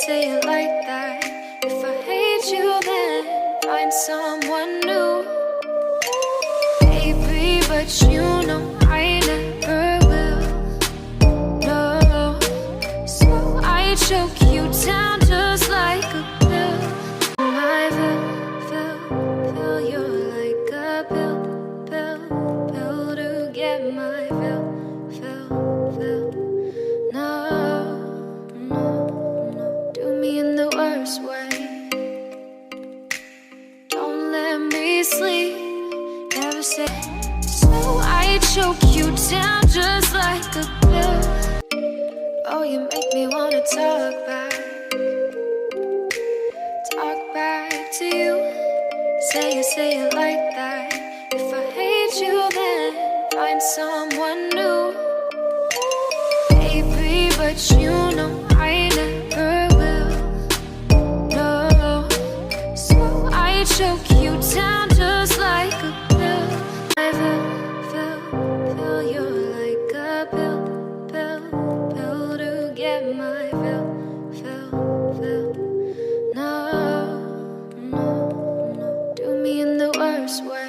say it like that. If I hate you, then find someone new. Baby, but you know I never will. No, so I choke you down just like a pill. I feel you're like a pill to get my fill. No, do me in the worst way. Don't let me sleep, never say. So I choke you down just like a pill. Oh, you make me wanna talk back to you. Say it like that. If I hate you, then find someone new. Baby, but you know I never will. No, so I choke you down just like a pill. I feel you're like a pill to get my fill. No, do me in the worst way.